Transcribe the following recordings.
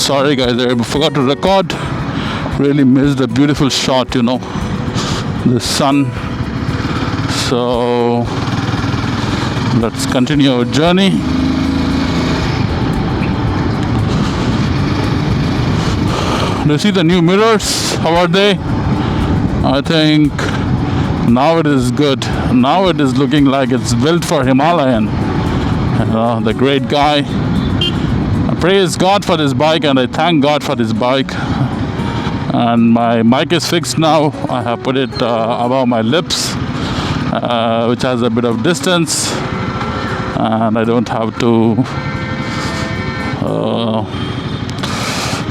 Sorry guys, I forgot to record. Really missed a beautiful shot, the sun. So let's continue our journey. Do you see the new mirrors? How are they? I think now it is good. Now it is looking like it's built for Himalayan. The great guy. I praise God for this bike and I thank God for this bike. And my mic is fixed now. I have put it above my lips, which has a bit of distance, and I don't have to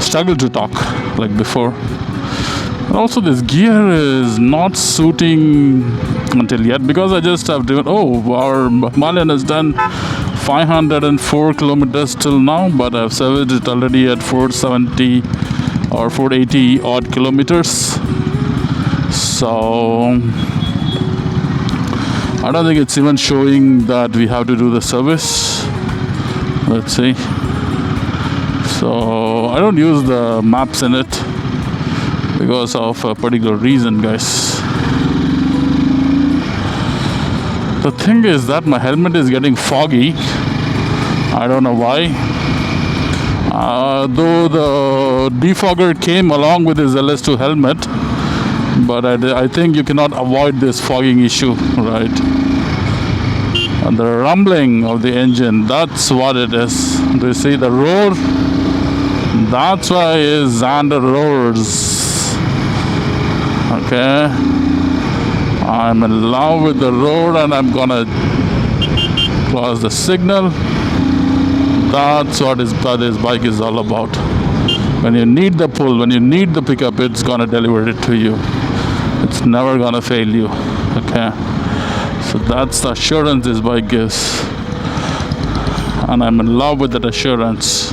struggle to talk like before. And also this gear is not suiting until yet because I just have driven. Our Himalayan has done 504 kilometers till now, but I've serviced it already at 470 or 480 odd kilometers. So I don't think it's even showing that we have to do the service. Let's see. So I don't use the maps in it because of a particular reason, guys. The thing is that my helmet is getting foggy. I don't know why. Though the defogger came along with his LS2 helmet, but I think you cannot avoid this fogging issue, right? And the rumbling of the engine, that's what it is. Do you see the roar? That's why Xander roars. Okay, I'm in love with the road and I'm gonna cross the signal. That's what this bike is all about. When you need the pull, when you need the pickup, it's gonna deliver it to you. It's never gonna fail you. Okay, so that's the assurance this bike gives, and I'm in love with that assurance.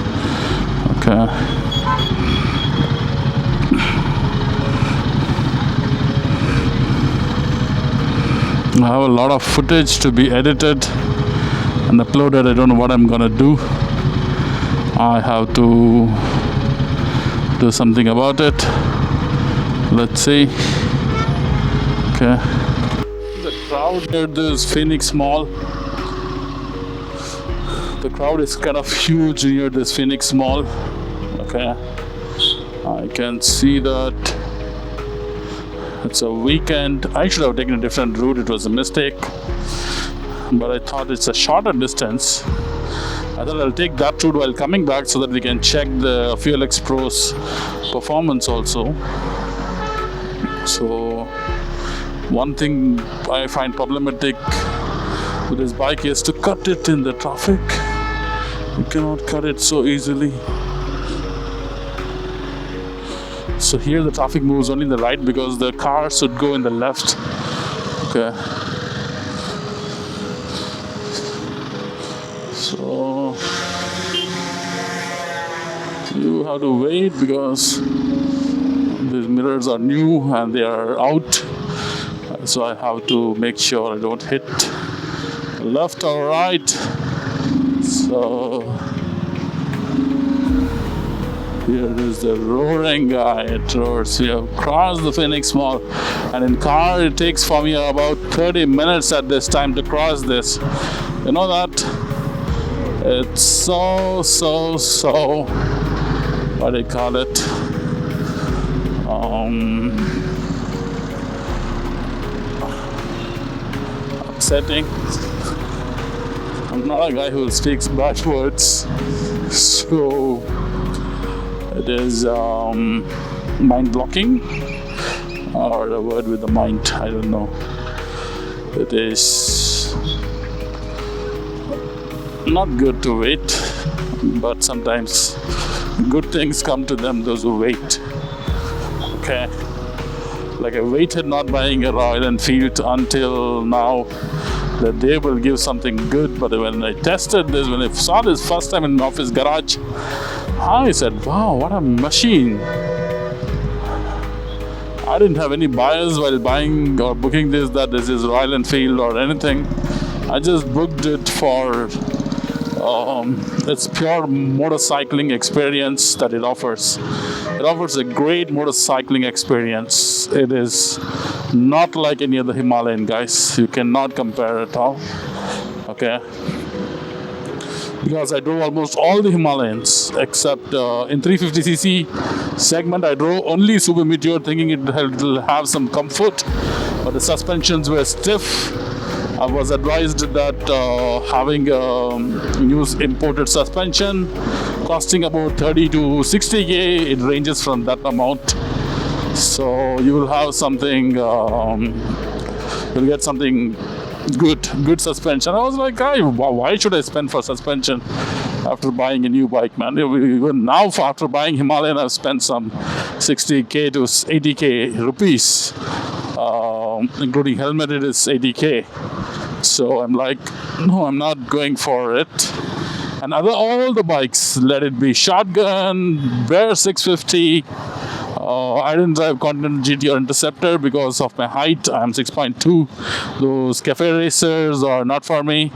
Okay. I have a lot of footage to be edited and uploaded. I don't know what I'm gonna do. I have to do something about it. Let's see. Okay. The crowd near this Phoenix Mall. The crowd is kind of huge near this Phoenix Mall. Okay. I can see that. It's a weekend. I should have taken a different route. It was a mistake. But I thought it's a shorter distance. I thought I'll take that route while coming back so that we can check the Fuel X Pro's performance also. So, one thing I find problematic with this bike is to cut it in the traffic. You cannot cut it so easily. So here the traffic moves only in the right because the car should go in the left. Okay. So you have to wait because these mirrors are new and they are out. So I have to make sure I don't hit left or right. So here is the roaring guy. It roars. We have crossed the Phoenix Mall, and in car it takes for me about 30 minutes at this time to cross this. You know that? It's so what do you call it? Upsetting. I'm not a guy who speaks bad words, so it is mind blocking, or a word with the mind, I don't know. It is not good to wait, but sometimes good things come to them, those who wait. Okay. Like I waited not buying a Royal Enfield until now that they will give something good, but when I tested this, when I saw this first time in my office garage, I said, wow, what a machine. I didn't have any bias while buying or booking this, that this is Royal Enfield or anything. I just booked it for It's pure motorcycling experience that it offers. It offers a great motorcycling experience. It is not like any other Himalayan, guys. You cannot compare at all. Okay. Because I drove almost all the Himalayans except in 350cc segment. I drove only Super Meteor, thinking it'll have some comfort, but the suspensions were stiff. I was advised that having use imported suspension, costing about 30 to 60k. It ranges from that amount. So you will have something. You'll get something good suspension. I was like, why should I spend for suspension after buying a new bike, man? Even now, after buying Himalayan, I've spent some 60k to 80k rupees, including helmet. It is 80k. So I'm like, no, I'm not going for it. And all the bikes, let it be Shotgun, Bear 650. I didn't drive Continental GT or Interceptor because of my height. I'm 6.2. Those cafe racers are not for me.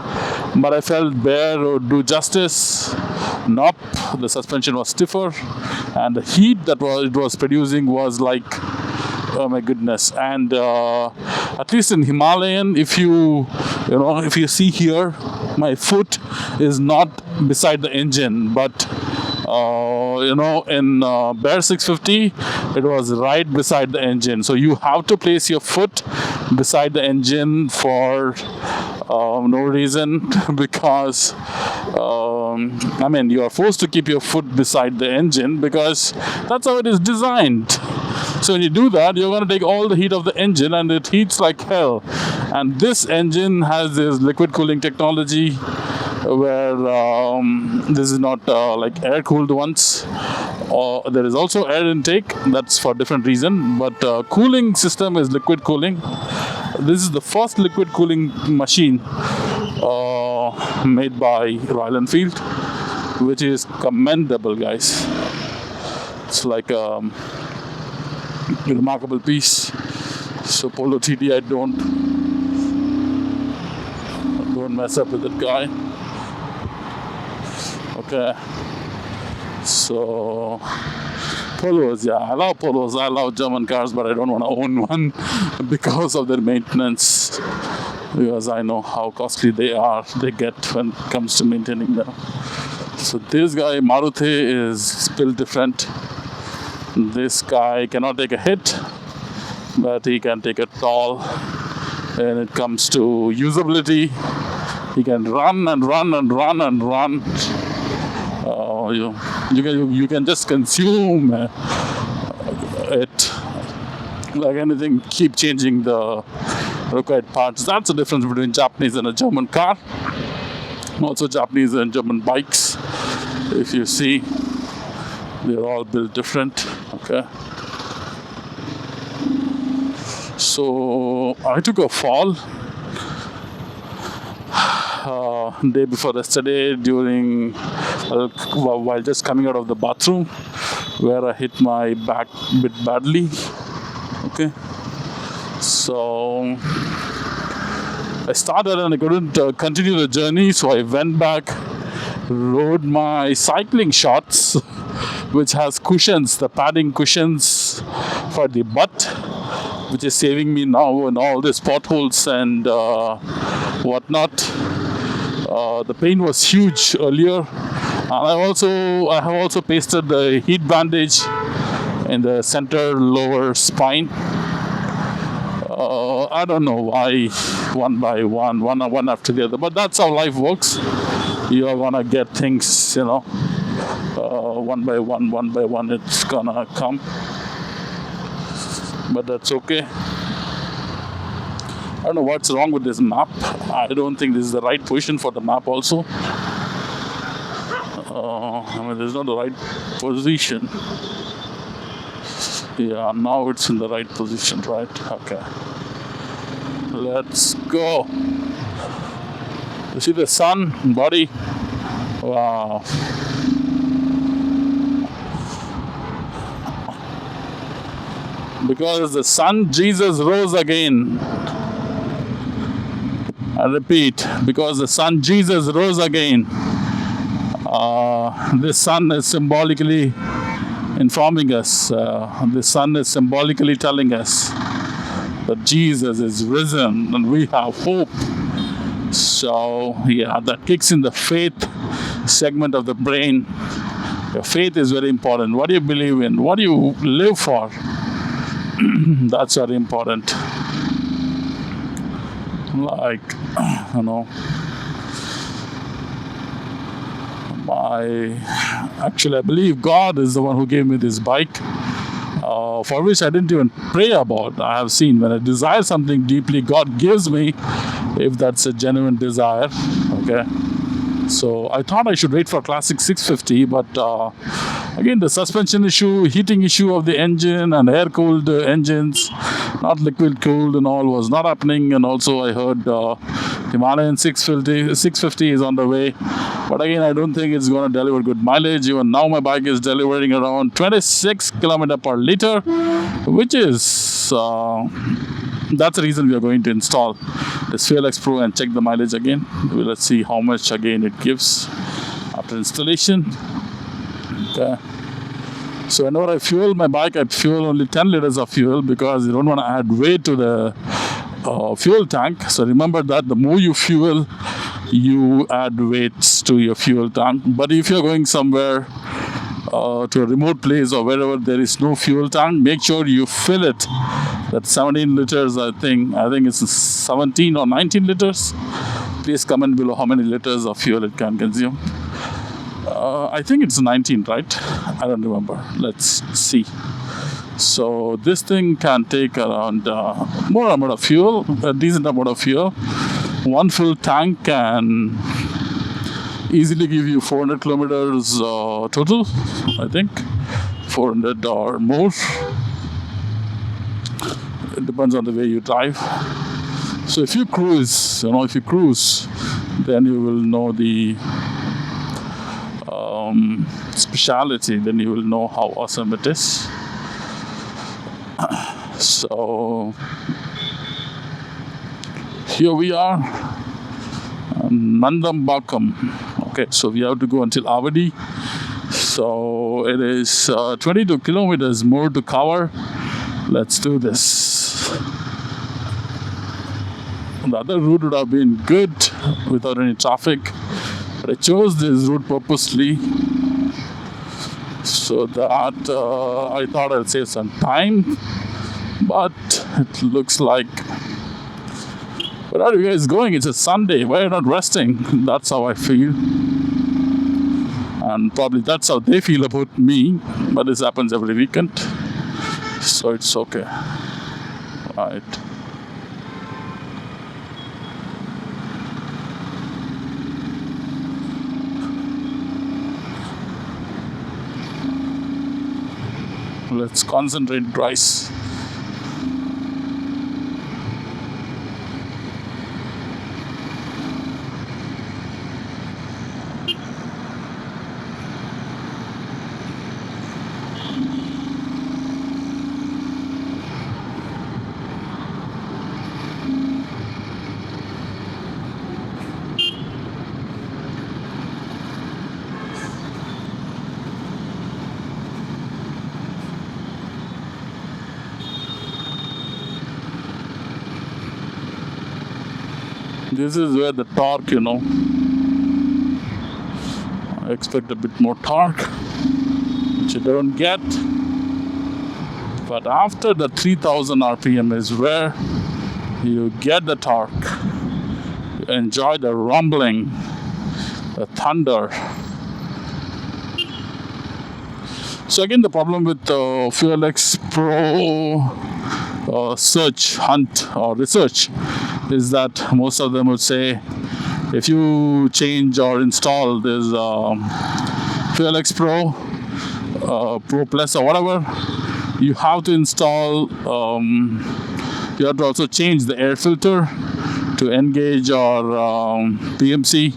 But I felt Bear would do justice. Nope, the suspension was stiffer, and the heat that it was producing was like, oh my goodness. And at least in Himalayan, if you see here, my foot is not beside the engine, but in Bear 650, it was right beside the engine. So you have to place your foot beside the engine for no reason, because you are forced to keep your foot beside the engine because that's how it is designed. So when you do that, you're going to take all the heat of the engine, and it heats like hell. And this engine has this liquid cooling technology where this is not like air cooled ones. There is also air intake, that's for different reason, but cooling system is liquid cooling. This is the first liquid cooling machine made by Royal Enfield, which is commendable, guys. It's like a remarkable piece. So Polo TD, I don't mess up with that guy. Okay, so Polos, yeah, I love Polos. I love German cars, but I don't want to own one because of their maintenance. Because I know how costly they get when it comes to maintaining them. So this guy Maruti is built different. This guy cannot take a hit, but he can take a toll. When it comes to usability, he can run and run and run and run. You can just consume it like anything. Keep changing the required parts. That's the difference between Japanese and a German car. Also Japanese and German bikes, if you see, they're all built different. Okay, so I took a fall day before yesterday while just coming out of the bathroom, where I hit my back a bit badly. Okay, so I started and I couldn't continue the journey, so I went back, rode my cycling shorts, which has cushions, the padding cushions for the butt, which is saving me now in all these potholes and whatnot. The pain was huge earlier, and I have also pasted the heat bandage in the center lower spine. I don't know why one by one after the other, but that's how life works. You are gonna get things, one by one, it's gonna come. But that's okay. I don't know what's wrong with this map. I don't think this is the right position for the map also. This is not the right position. Yeah, now it's in the right position, right? Okay. Let's go. You see the sun, buddy? Wow. Because the sun, Jesus rose again. I repeat, because the sun, Jesus rose again. this sun is symbolically informing us. The sun is symbolically telling us that Jesus is risen and we have hope. So, yeah, that kicks in the faith segment of the brain. Your faith is very important. What do you believe in? What do you live for? That's very important. Like, you know, I believe God is the one who gave me this bike, for which I didn't even pray about. I have seen when I desire something deeply, God gives me, if that's a genuine desire. Okay. So I thought I should wait for Classic 650, but again, the suspension issue, heating issue of the engine and air-cooled engines, not liquid-cooled and all, was not happening. And also I heard Himalayan 650 is on the way. But again, I don't think it's going to deliver good mileage. Even now, my bike is delivering around 26 km per liter, which is... that's the reason we are going to install this Fuel X Pro and check the mileage again. Let's see how much again it gives after installation. Okay. So whenever I fuel my bike, I fuel only 10 liters of fuel because you don't want to add weight to the fuel tank. So remember that the more you fuel, you add weights to your fuel tank. But if you're going somewhere to a remote place or wherever there is no fuel tank, make sure you fill it. That's 17 liters, I think it's 17 or 19 liters. Please comment below how many liters of fuel it can consume. I think it's 19, right? I don't remember. Let's see. So this thing can take around more amount of fuel, a decent amount of fuel. One full tank can easily give you 400 kilometers total, I think. 400 or more. It depends on the way you drive. So if you cruise, then you will know the speciality, then you will know how awesome it is. So here we are, Nandambakam. Okay, so we have to go until Avadi. So it is 22 kilometers more to cover. Let's do this. The other route would have been good without any traffic, but I chose this route purposely so that I thought I'd save some time. But it looks like... Where are you guys going? It's a Sunday. Why are you not resting? That's how I feel. And probably that's how they feel about me. But this happens every weekend. So it's okay. Right. Let's concentrate, guys. This is where the torque, I expect a bit more torque, which you don't get. But after the 3000 RPM is where you get the torque. You enjoy the rumbling, the thunder. So again, the problem with the Fuel X Pro search, hunt, or research is that most of them would say if you change or install this Fuel X Pro, Pro Plus or whatever, you have to install, you have to also change the air filter to engage or PMC,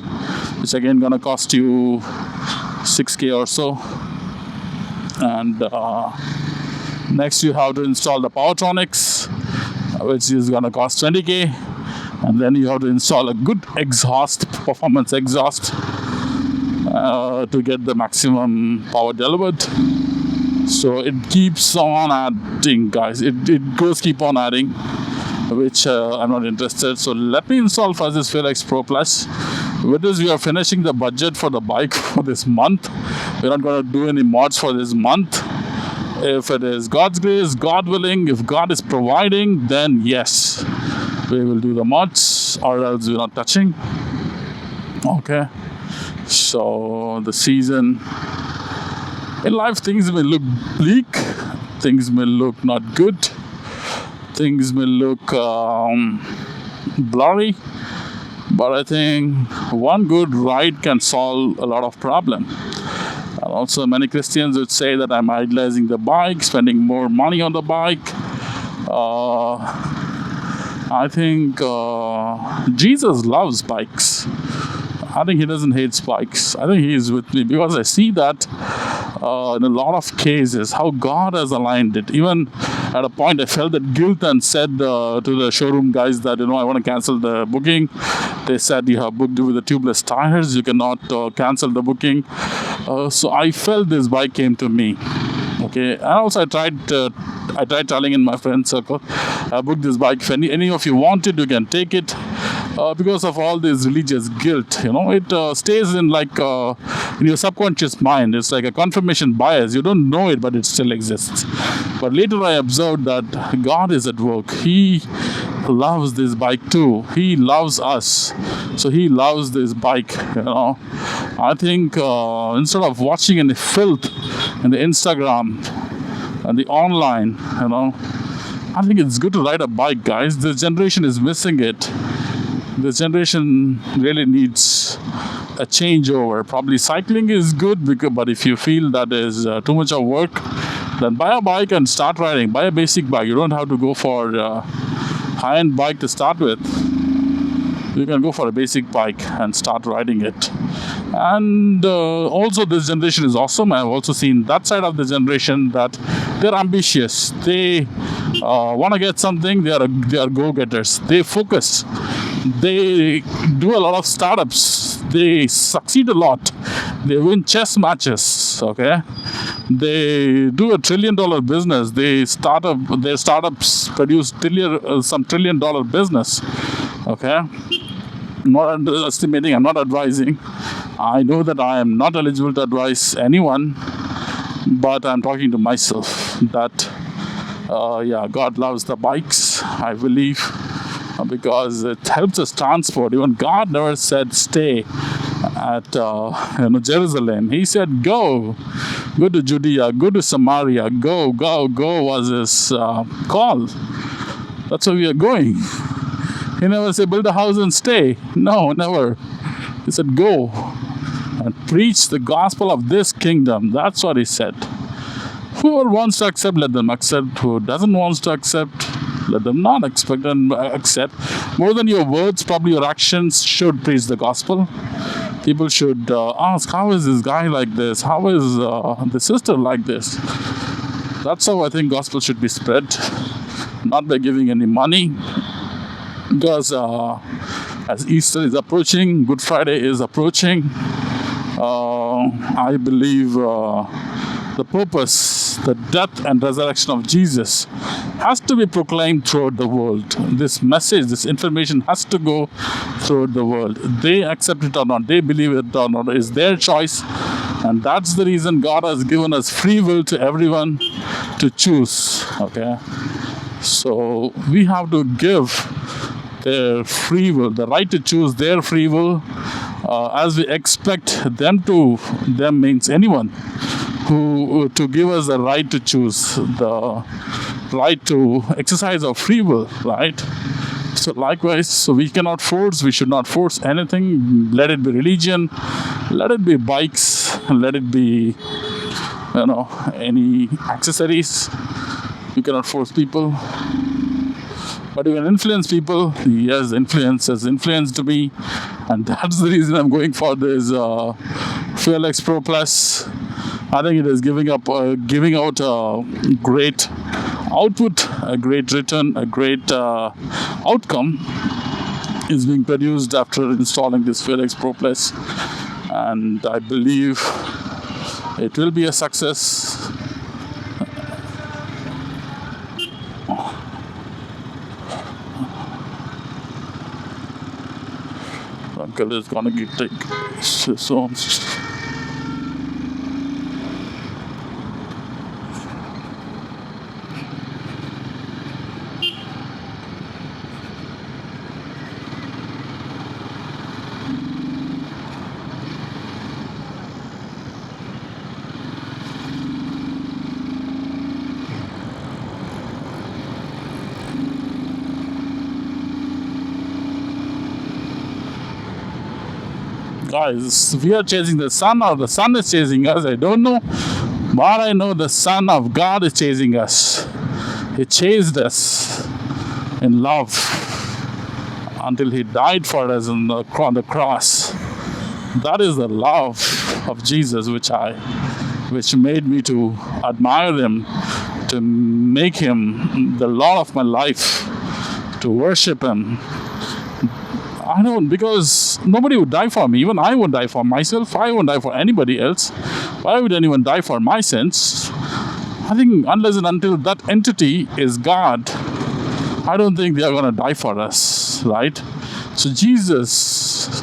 which again gonna cost you 6K or so. And next you have to install the Tronics, which is gonna cost 20K. And then you have to install a good exhaust, performance exhaust. to get the maximum power delivered. So it keeps on adding, guys. It goes keep on adding, which I'm not interested. So let me install first this Felix Pro Plus. With this, we are finishing the budget for the bike for this month. We're not going to do any mods for this month. If it is God's grace, God willing, if God is providing, then yes, we will do the mods, or else we're not touching. Okay. So the season in life, things may look bleak, things may look not good, things may look blurry, but I think one good ride can solve a lot of problem. And also many Christians would say that I'm idolizing the bike, spending more money on the bike. I think Jesus loves bikes. I think he doesn't hate bikes. I think he is with me, because I see that in a lot of cases how God has aligned it. Even at a point I felt that guilt and said to the showroom guys that, I want to cancel the booking. They said, you have booked with the tubeless tires, you cannot cancel the booking. So I felt this bike came to me. Okay, and also I tried telling in my friend circle, I booked this bike. If any of you want it, you can take it. Because of all this religious guilt, it stays in in your subconscious mind. It's like a confirmation bias. You don't know it, but it still exists. But later I observed that God is at work. He loves this bike too. He loves us. So he loves this bike, I think instead of watching any filth in the Instagram and the online, I think it's good to ride a bike, guys. This generation is missing it. This generation really needs a changeover. Probably cycling is good, but if you feel that is too much of work, then buy a bike and start riding. Buy a basic bike. You don't have to go for a high-end bike to start with. You can go for a basic bike and start riding it. And also this generation is awesome. I've also seen that side of the generation that they're ambitious. They want to get something. They are go-getters. They focus. They do a lot of startups. They succeed a lot. They win chess matches. Okay, they do $1 trillion business. Their startups produce some $1 trillion business. Okay, not underestimating. I'm not advising. I know that I am not eligible to advise anyone, but I'm talking to myself that God loves the bikes, I believe, because it helps us transport. Even God never said stay at Jerusalem. He said go to Judea, go to Samaria, go was his call. That's where we are going. He never said build a house and stay. No, never. He said go and preach the gospel of this kingdom. That's what he said. Whoever wants to accept, let them accept. Who doesn't want to accept, let them not accept. More than your words, probably your actions should preach the gospel. People should ask, how is this guy like this? How is the sister like this? That's how I think gospel should be spread. Not by giving any money. Because as Easter is approaching, Good Friday is approaching, I believe the purpose, the death and resurrection of Jesus has to be proclaimed throughout the world. This message, this information has to go throughout the world. They accept it or not, they believe it or not, is their choice. And that's the reason God has given us free will to everyone to choose. Okay, so we have to give their free will, the right to choose their free will, as we expect them means anyone who to give us the right to choose, the right to exercise our free will, right? So likewise, so we should not force anything. Let it be religion, let it be bikes, let it be any accessories. You cannot force people. But you can influence people. Yes, influence has influenced me, and that's the reason I'm going for this Felix Pro Plus. I think it is giving out a great output, a great return, a great outcome is being produced after installing this Felix Pro Plus. and I believe it will be a success. Uncle is gonna take his own. Guys, we are chasing the sun, or the sun is chasing us. I don't know, but I know the Son of God is chasing us. He chased us in love until He died for us on the cross. That is the love of Jesus, which made me to admire Him, to make Him the Lord of my life, to worship Him. I don't, because nobody would die for me. Even I won't die for myself. I won't die for anybody else. Why would anyone die for my sins? I think unless and until that entity is God, I don't think they are going to die for us, right? So Jesus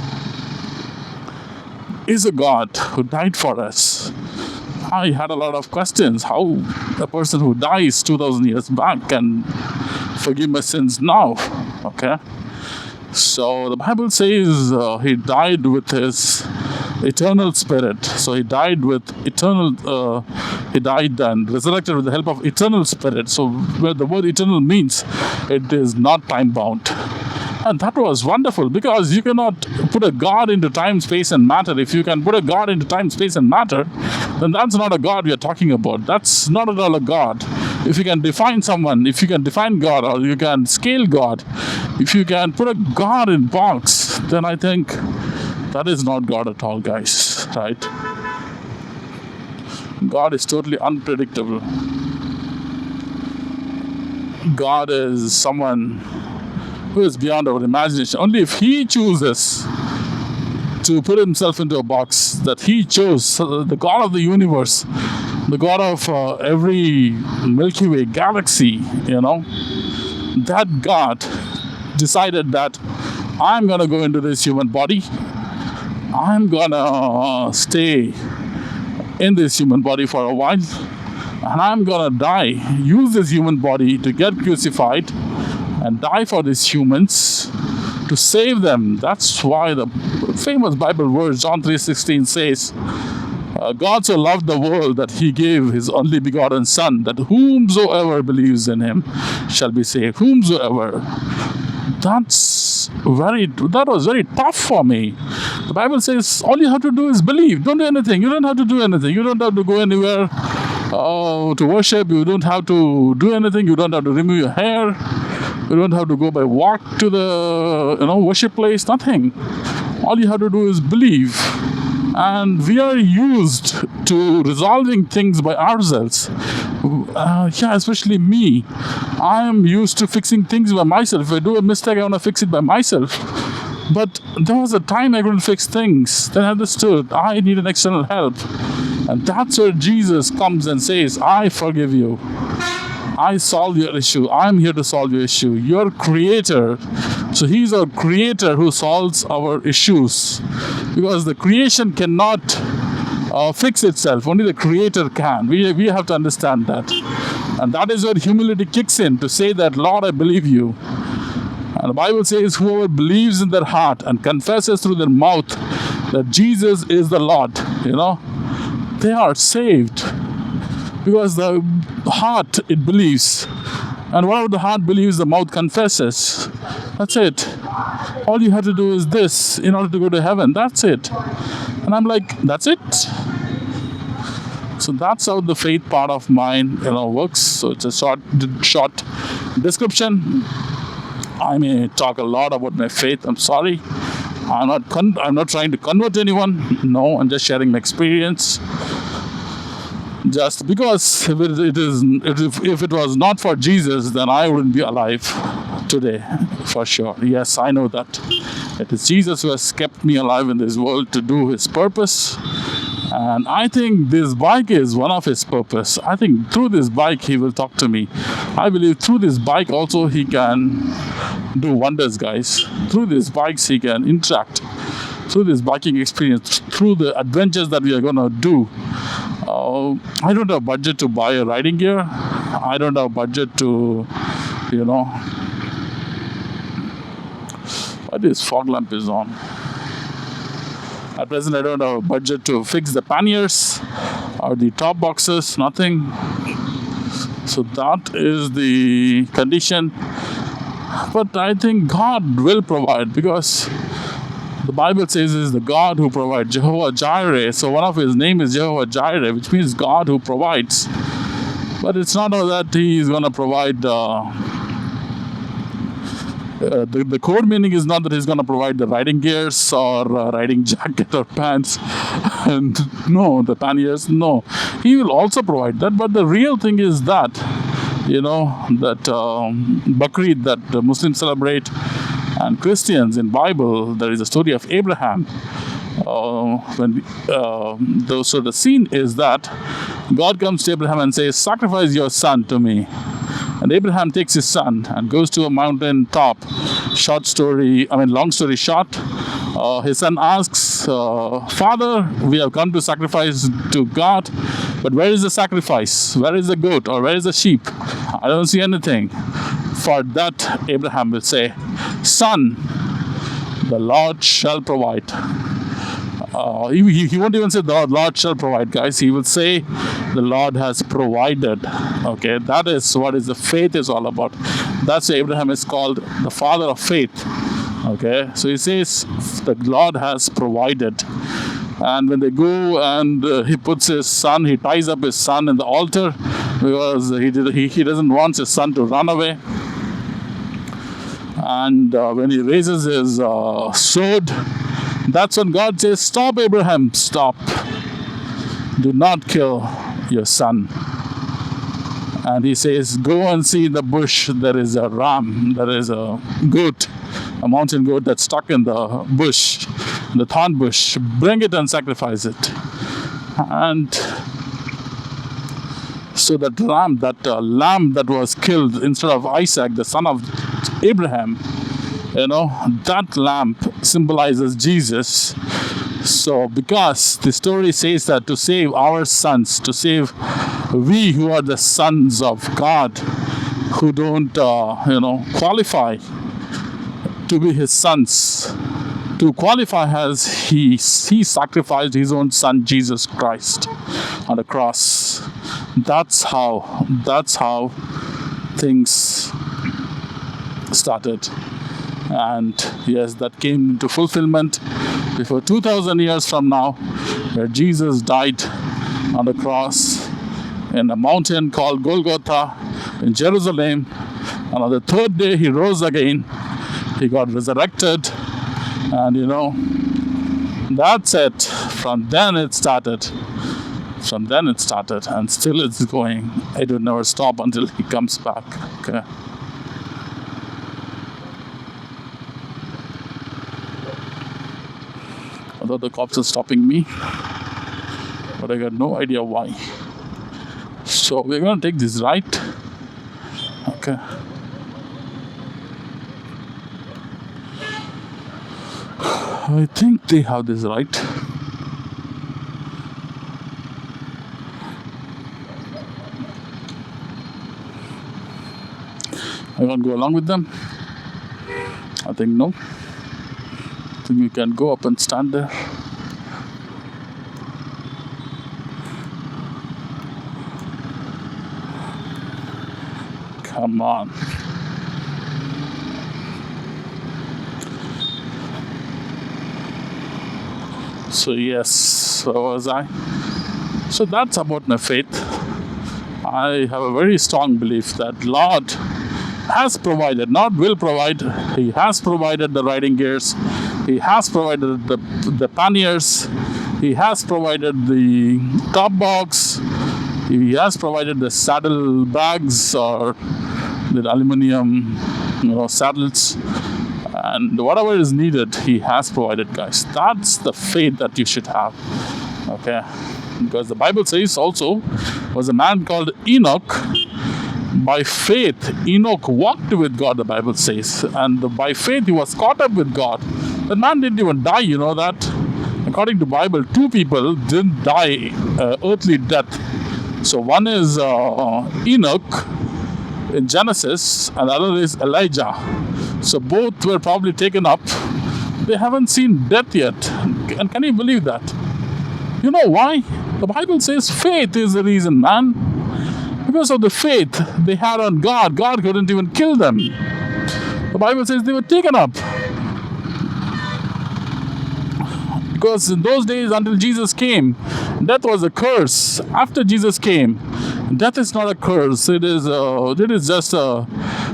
is a God who died for us. I had a lot of questions. How a person who dies 2,000 years back can forgive my sins now? Okay? So the Bible says He died with His eternal spirit. So He died with eternal, He died and resurrected with the help of eternal spirit. So where the word eternal means, it is not time bound. And that was wonderful, because you cannot put a God into time, space and matter. If you can put a God into time, space and matter, then that's not a God we are talking about. That's not at all a God. If you can define someone, if you can define God, or you can scale God, if you can put a God in box, then I think that is not God at all, guys, right? God is totally unpredictable. God is someone who is beyond our imagination. Only if He chooses to put Himself into a box that He chose, the God of the universe, the God of every Milky Way galaxy, that God decided that I'm going to go into this human body. I'm going to stay in this human body for a while. And I'm going to die, use this human body to get crucified and die for these humans, to save them. That's why the famous Bible verse, John 3:16 says, God so loved the world that He gave His only begotten Son, that whomsoever believes in Him shall be saved. Whomsoever. That was very tough for me. The Bible says all you have to do is believe. Don't do anything. You don't have to do anything. You don't have to go anywhere to worship. You don't have to do anything. You don't have to remove your hair. You don't have to go by walk to the worship place. Nothing. All you have to do is believe. And we are used to resolving things by ourselves. Especially me. I am used to fixing things by myself. If I do a mistake, I want to fix it by myself. But there was a time I couldn't fix things. Then I understood I need an external help. And that's where Jesus comes and says, I forgive you. I solve your issue. I'm here to solve your issue. Your creator. So He's our creator who solves our issues. Because the creation cannot fix itself. Only the creator can. We have to understand that. And that is where humility kicks in, to say that, Lord, I believe you. And the Bible says, whoever believes in their heart and confesses through their mouth that Jesus is the Lord, they are saved. Because the heart, it believes. And whatever the heart believes, the mouth confesses. That's it. All you have to do is this in order to go to heaven. That's it. And I'm like, that's it? So that's how the faith part of mine, works. So it's a short description. I may talk a lot about my faith. I'm sorry. I'm not trying to convert anyone. No, I'm just sharing my experience. Just because if it was not for Jesus, then I wouldn't be alive today, for sure. Yes, I know that. It is Jesus who has kept kept me alive in this world to do His purpose. And I think this bike is one of His purpose. I think through this bike He will talk to me. I believe through this bike also He can do wonders, guys. Through these bikes He can interact. Through this biking experience, through the adventures that we are going to do. I don't have budget to buy a riding gear. I don't have budget to, why this fog lamp is on? At present, I don't have a budget to fix the panniers or the top boxes, nothing. So that is the condition. But I think God will provide, because the Bible says is the God who provides, Jehovah Jireh. So one of His name is Jehovah Jireh, which means God who provides. But it's not that He is going to provide. The core meaning is not that He's going to provide the riding gears or riding jacket or pants, and no, the panniers. No, He will also provide that. But the real thing is that, that Bakrid that the Muslims celebrate, and Christians in Bible, there is a story of Abraham. So the scene is that God comes to Abraham and says, "Sacrifice your son to me." And Abraham takes his son and goes to a mountain top. Long story short, his son asks, "Father, we have come to sacrifice to God, but where is the sacrifice? Where is the goat or where is the sheep? I don't see anything." For that, Abraham will say, "Son, the Lord shall provide." He won't even say the Lord shall provide, guys. He will say the Lord has provided. Okay, that is what is the faith is all about. That's why Abraham is called the father of faith. Okay, so he says the Lord has provided. And when they go and he puts his son, he ties up his son in the altar because he doesn't want his son to run away. And when he raises his sword, that's when God says, "Stop, Abraham, stop. Do not kill your son." And he says, "Go and see in the bush, there is a ram, there is a goat, a mountain goat that's stuck in the bush, the thorn bush. Bring it and sacrifice it." And so that lamb that was killed instead of Isaac, the son of Abraham, that lamb symbolizes Jesus. So because the story says that to save our sons, to save we who are the sons of God, who don't qualify to be His sons, to qualify as he sacrificed His own son Jesus Christ on the cross. That's how things started. And yes, that came into fulfillment before 2,000 years from now, where Jesus died on the cross in a mountain called Golgotha in Jerusalem. And on the third day, He rose again. He got resurrected. And that's it. From then it started. And still it's going. It will never stop until He comes back. Okay. Although the cops are stopping me, but I got no idea why. So we're going to take this right. Okay. I think they have this right. I can't go along with them. I think no. I think we can go up and stand there. Come on. So yes, where was I? So that's about my faith. I have a very strong belief that Lord has provided, not will provide. He has provided the riding gears. He has provided the panniers. He has provided the top box. He has provided the saddle bags or the aluminum, saddles. And whatever is needed, He has provided, guys. That's the faith that you should have. Okay? Because the Bible says also, was a man called Enoch. By faith, Enoch walked with God, the Bible says. And by faith, he was caught up with God. The man didn't even die, you know that? According to Bible, two people didn't die earthly death. So one is Enoch in Genesis, and the other is Elijah. So both were probably taken up. They haven't seen death yet. And can you believe that? You know why? The Bible says faith is the reason, man. Because of the faith they had on God, God couldn't even kill them. The Bible says they were taken up. Because in those days, until Jesus came, death was a curse. After Jesus came, death is not a curse. It is just a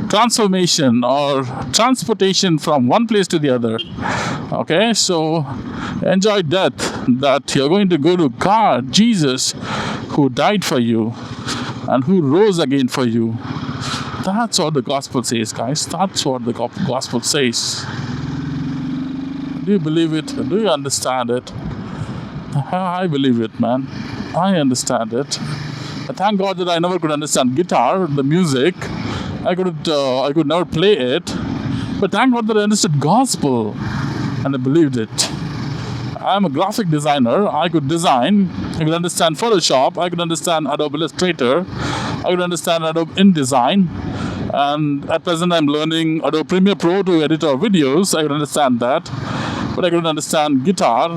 transformation or transportation from one place to the other. Okay, so enjoy death, that you're going to go to God, Jesus, who died for you and who rose again for you. That's what the gospel says, guys. That's what the gospel says. Do you believe it? Do you understand it? I believe it, man. I understand it. I thank God that I never could understand guitar, the music. I could never play it. But thank God that I understood gospel and I believed it. I'm a graphic designer. I could design. I could understand Photoshop. I could understand Adobe Illustrator. I could understand Adobe InDesign. And at present, I'm learning Adobe Premiere Pro to edit our videos. I could understand that. But I couldn't understand guitar.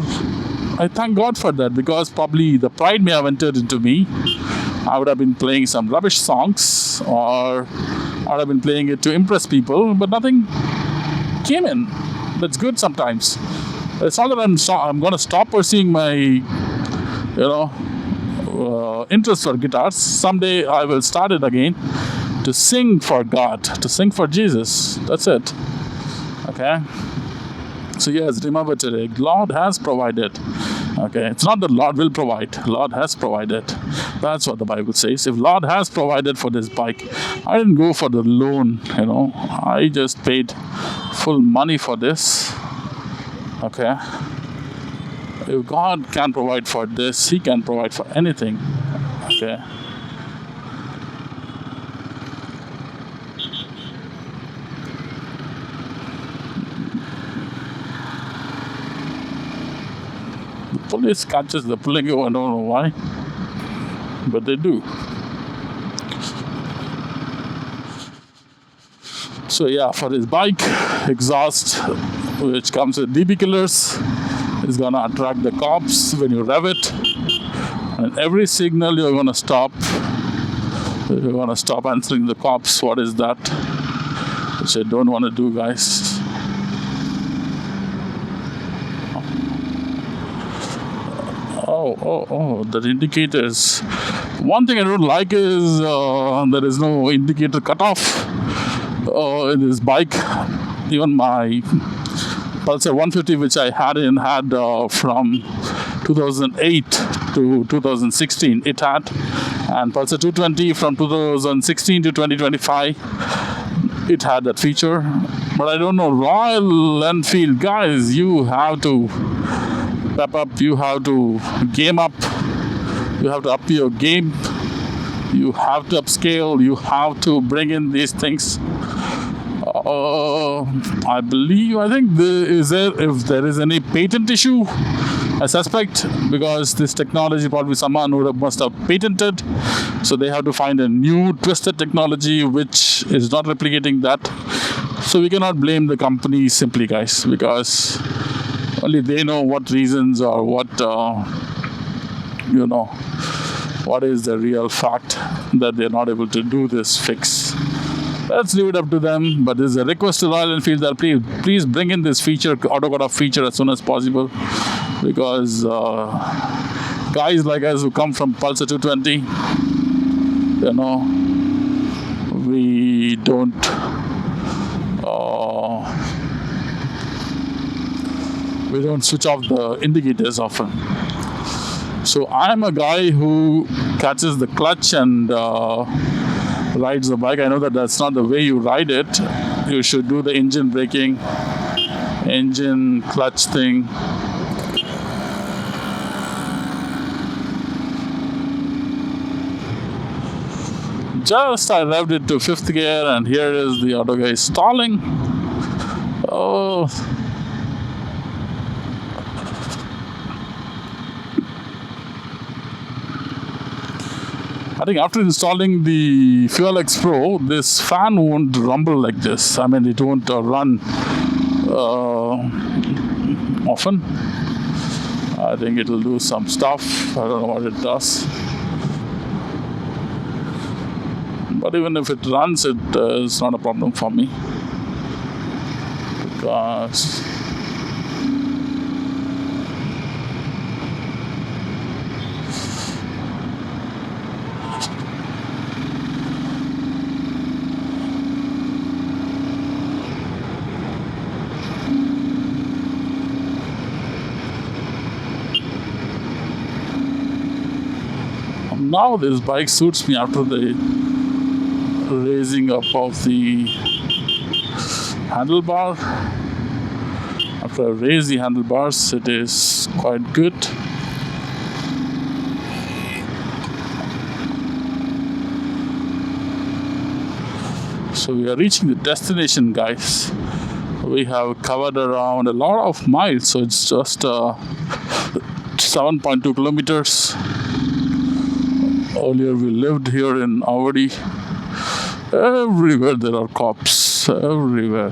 I thank God for that, because probably the pride may have entered into me. I would have been playing some rubbish songs, or I would have been playing it to impress people, but nothing came in. That's good sometimes. It's not that I'm going to stop pursuing my, interest for guitars. Someday I will start it again to sing for God, to sing for Jesus. That's it. Okay? So yes, remember today, Lord has provided. Okay, it's not that Lord will provide. Lord has provided. That's what the Bible says. If Lord has provided for this bike, I didn't go for the loan, I just paid full money for this. Okay. If God can provide for this, He can provide for anything. Okay. The police catches the pulling you, I don't know why, but they do. So yeah, for this bike, exhaust, which comes with DB killers, is gonna attract the cops when you rev it. And every signal you're gonna stop. You're gonna stop answering the cops. What is that? Which I don't want to do, guys. Oh, the indicators. One thing I don't like is there is no indicator cutoff in this bike. Even my Pulsar 150, which I had from 2008 to 2016, it had. And Pulsar 220 from 2016 to 2025, it had that feature. But I don't know, Royal Enfield, guys, you have to pep up, you have to game up, you have to up your game, you have to upscale, you have to bring in these things. I think if there is any patent issue, I suspect, because this technology probably someone must have patented, so they have to find a new twisted technology which is not replicating that. So we cannot blame the company simply, guys, because only they know what reasons or what is the real fact that they're not able to do this fix. Let's leave it up to them. But there's a request to Royal Enfield that please bring in this feature, auto cutoff feature, as soon as possible, because guys like us who come from Pulsar 220, we don't switch off the indicators often. So I'm a guy who catches the clutch and rides the bike. I know that that's not the way you ride it. You should do the engine braking engine clutch thing. Just I revved it to fifth gear, and here is the auto guy stalling. Oh, I think after installing the Fuel X Pro, this fan won't rumble like this. I mean, it won't run often. I think it'll do some stuff. I don't know what it does. But even if it runs, it's not a problem for me. Because now this bike suits me after the raising up of the handlebar. After I raise the handlebars, it is quite good. So we are reaching the destination, guys. We have covered around a lot of miles, so it's just 7.2 kilometers. Earlier we lived here in Avadi. Everywhere there are cops, everywhere.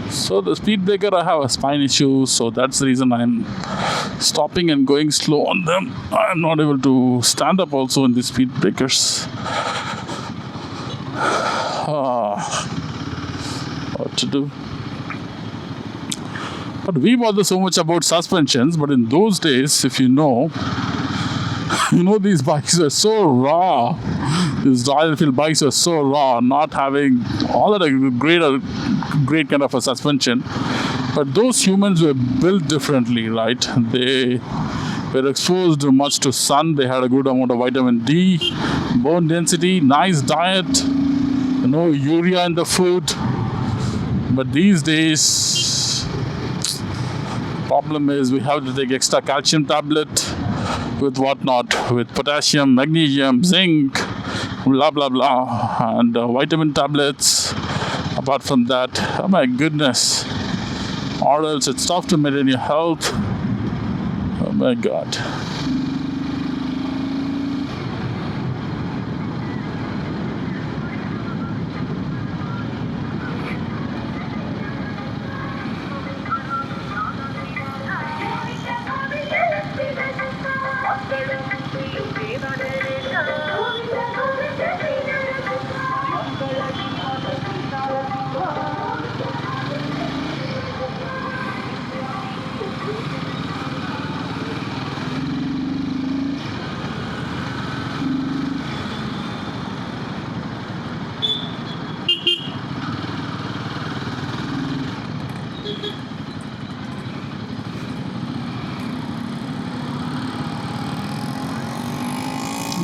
So the speed breaker, I have a spine issue, so that's the reason I'm stopping and going slow on them. I'm not able to stand up also in the speed breakers. What to do? But we bother so much about suspensions, but in those days, if you know, these bikes were so raw. These Royal Enfield bikes were so raw, not having all that a great kind of a suspension. But those humans were built differently, right? They were exposed much to sun. They had a good amount of vitamin D, bone density, nice diet, no urea in the food. But these days, problem is we have to take extra calcium tablet with whatnot, with potassium, magnesium, zinc, blah blah blah, and vitamin tablets. Apart from that, oh my goodness, or else it's tough to maintain your health. Oh my god.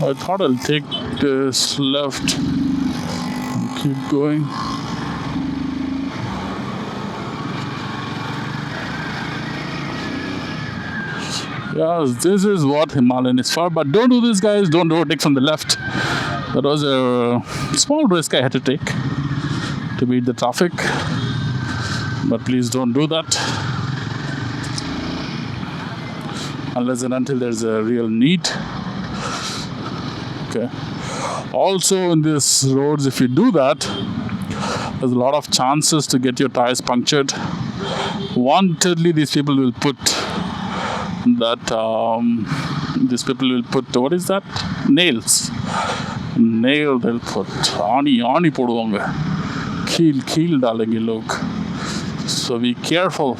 I thought I'll take this left and keep going. Yes, this is what Himalayan is for. But don't do this, guys. Don't overtake from the left. That was a small risk I had to take to beat the traffic. But please don't do that. Unless and until there's a real need. Okay. Also in these roads, if you do that, there's a lot of chances to get your tires punctured. Wantedly, these people will put that. What is that? Nails. Nail they'll put. Ani poduvanga. Keel dalenge log. So be careful.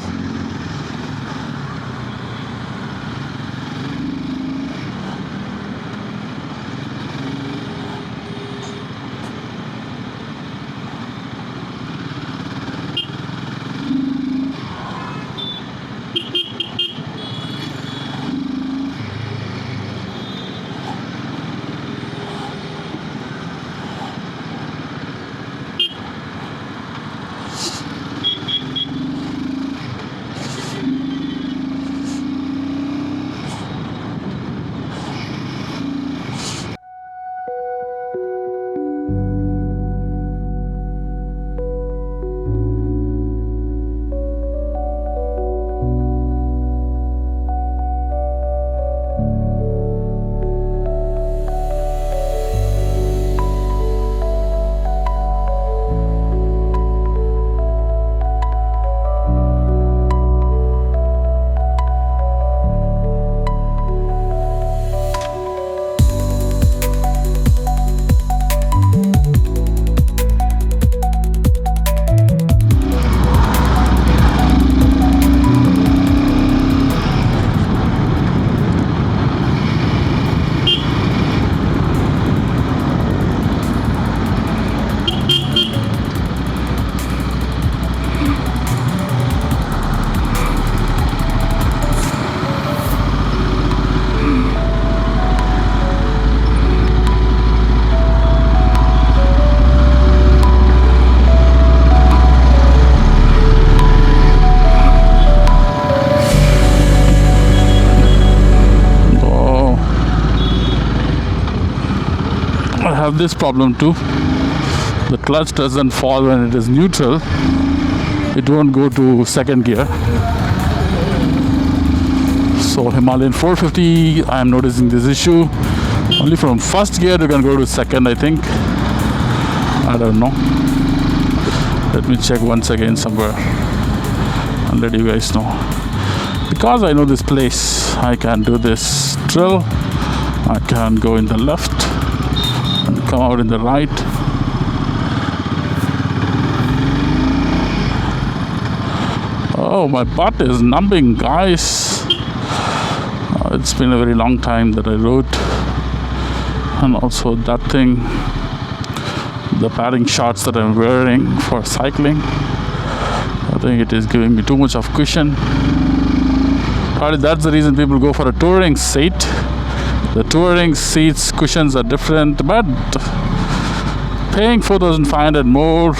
have this problem too. The clutch doesn't fall when it is neutral. It won't go to second gear. So Himalayan 450, I am noticing this issue. Only from first gear you can go to second, I think. I don't know. Let me check once again somewhere and let you guys know. Because I know this place, I can do this drill. I can go in the left and come out in the right. Oh, my butt is numbing, guys. It's been a very long time that I rode. And also that thing, the padding shorts that I'm wearing for cycling, I think it is giving me too much of cushion. Probably that's the reason people go for a touring seat. The touring seats cushions are different, but paying 4,500 more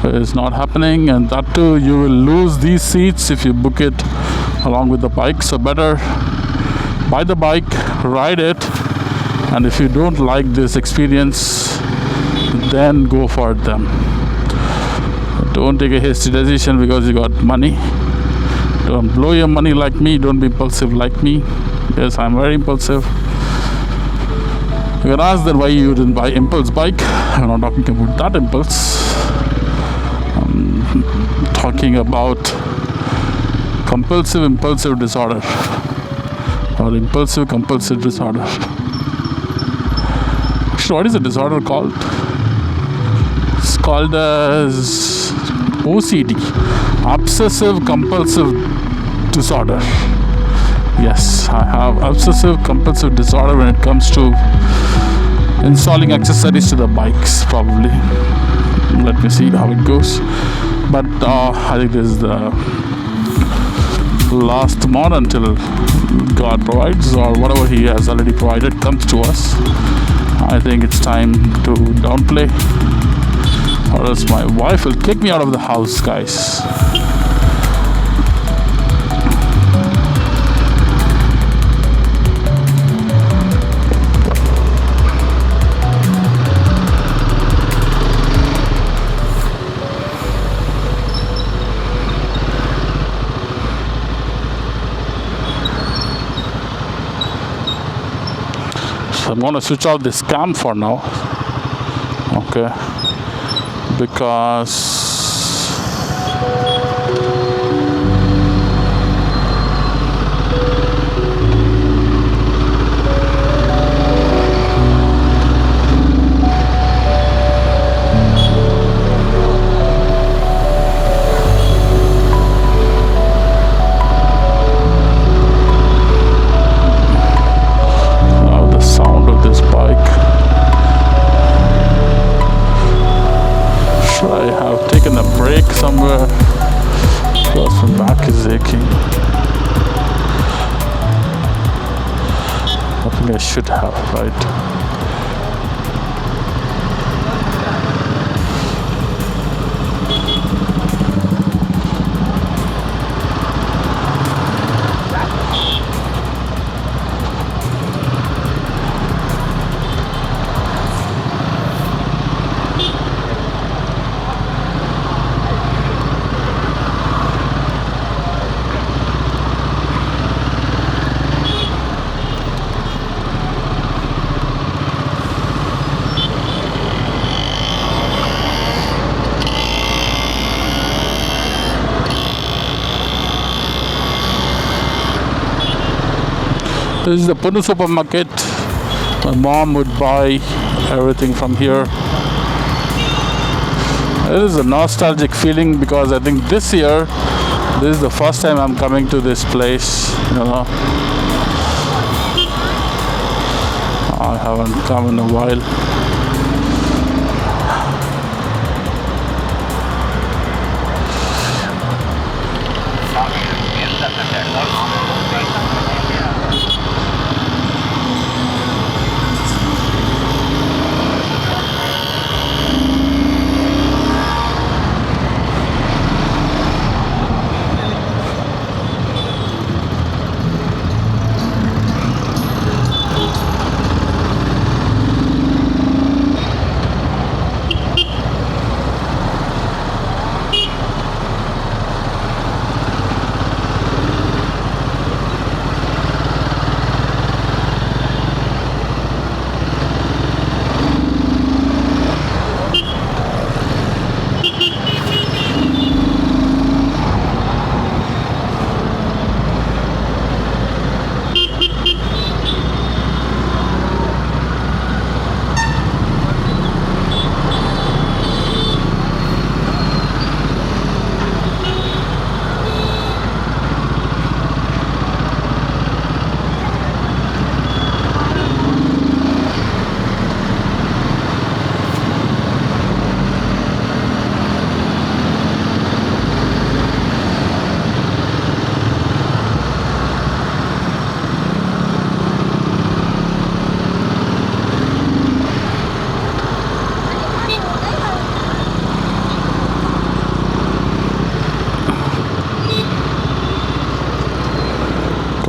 is not happening, and that too you will lose these seats if you book it along with the bike. So better buy the bike, ride it, and if you don't like this experience, then go for them. Don't take a hasty decision because you got money. Don't blow your money like me. Don't be impulsive like me. Yes, I'm very impulsive. You can ask them why you didn't buy impulse bike. I'm not talking about that impulse. I'm talking about impulsive disorder, or impulsive compulsive disorder. Actually, what is the disorder called? It's called as OCD, obsessive compulsive disorder. Yes, I have obsessive compulsive disorder when it comes to installing accessories to the bikes, probably. Let me see how it goes. But I think this is the last month until God provides, or whatever He has already provided comes to us. I think it's time to downplay, or else my wife will kick me out of the house, guys. So I'm going to switch off this cam for now, okay, because somewhere because my back is aching. I think I should have, right? This is the Punu supermarket. My mom would buy everything from here. It is a nostalgic feeling because I think this year, this is the first time I'm coming to this place, you know. I haven't come in a while.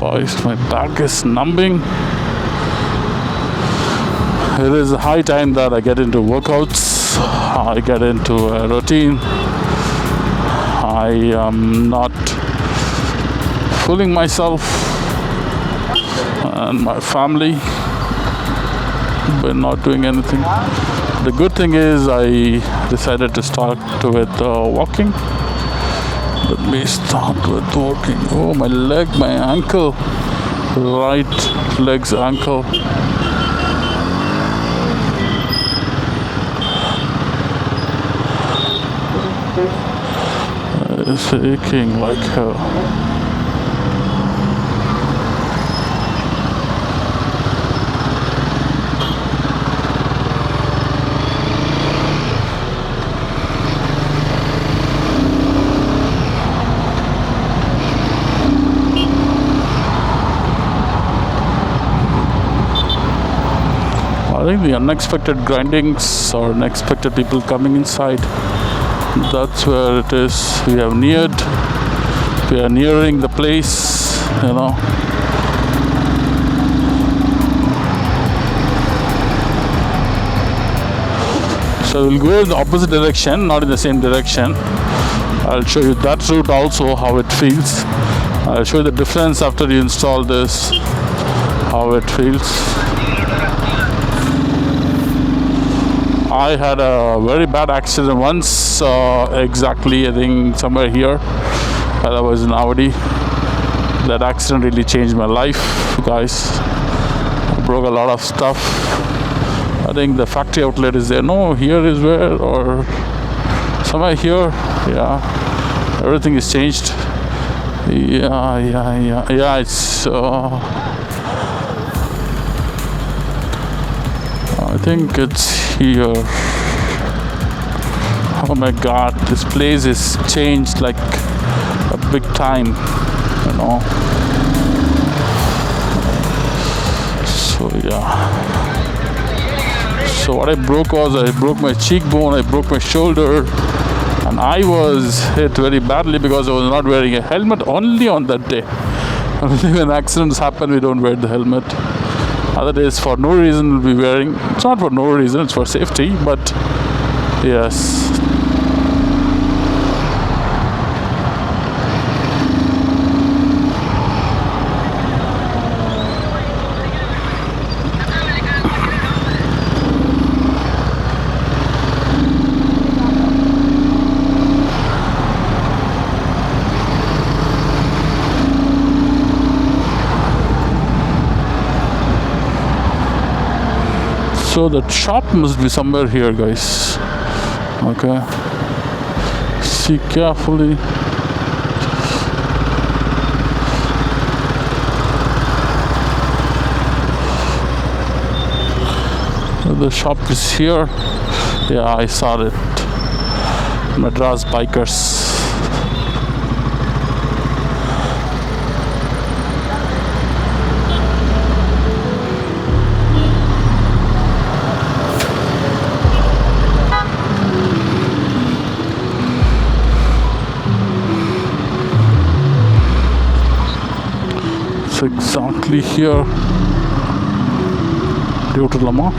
Christ, my back is numbing. It is high time that I get into workouts. I get into a routine. I am not fooling myself and my family by not doing anything. The good thing is I decided to start with walking. Let me start with walking. Oh, my leg, my ankle, right leg's ankle. It's aching like hell. I think the unexpected grindings or unexpected people coming inside, that's where it is. We are nearing the place, you know. So we'll go in the opposite direction, not in the same direction. I'll show you that route also, how it feels. I'll show you the difference after you install this, how it feels. I had a very bad accident once, exactly I think somewhere here. I was in Audi. That accident really changed my life, guys. I broke a lot of stuff. I think the factory outlet is there. No, here is where, or somewhere here. Yeah, everything is changed. Yeah. It's. I think it's here. Oh my God, this place is changed like a big time, you know. So yeah. So what I broke was I broke my cheekbone, I broke my shoulder, and I was hit very badly because I was not wearing a helmet only on that day. When accidents happen, we don't wear the helmet. Other days, for no reason, we'll be wearing. It's not for no reason, it's for safety, but yes. So the shop must be somewhere here, guys. Okay. See carefully. The shop is here. Yeah, I saw it. Madras Bikers. It's exactly here. Lama.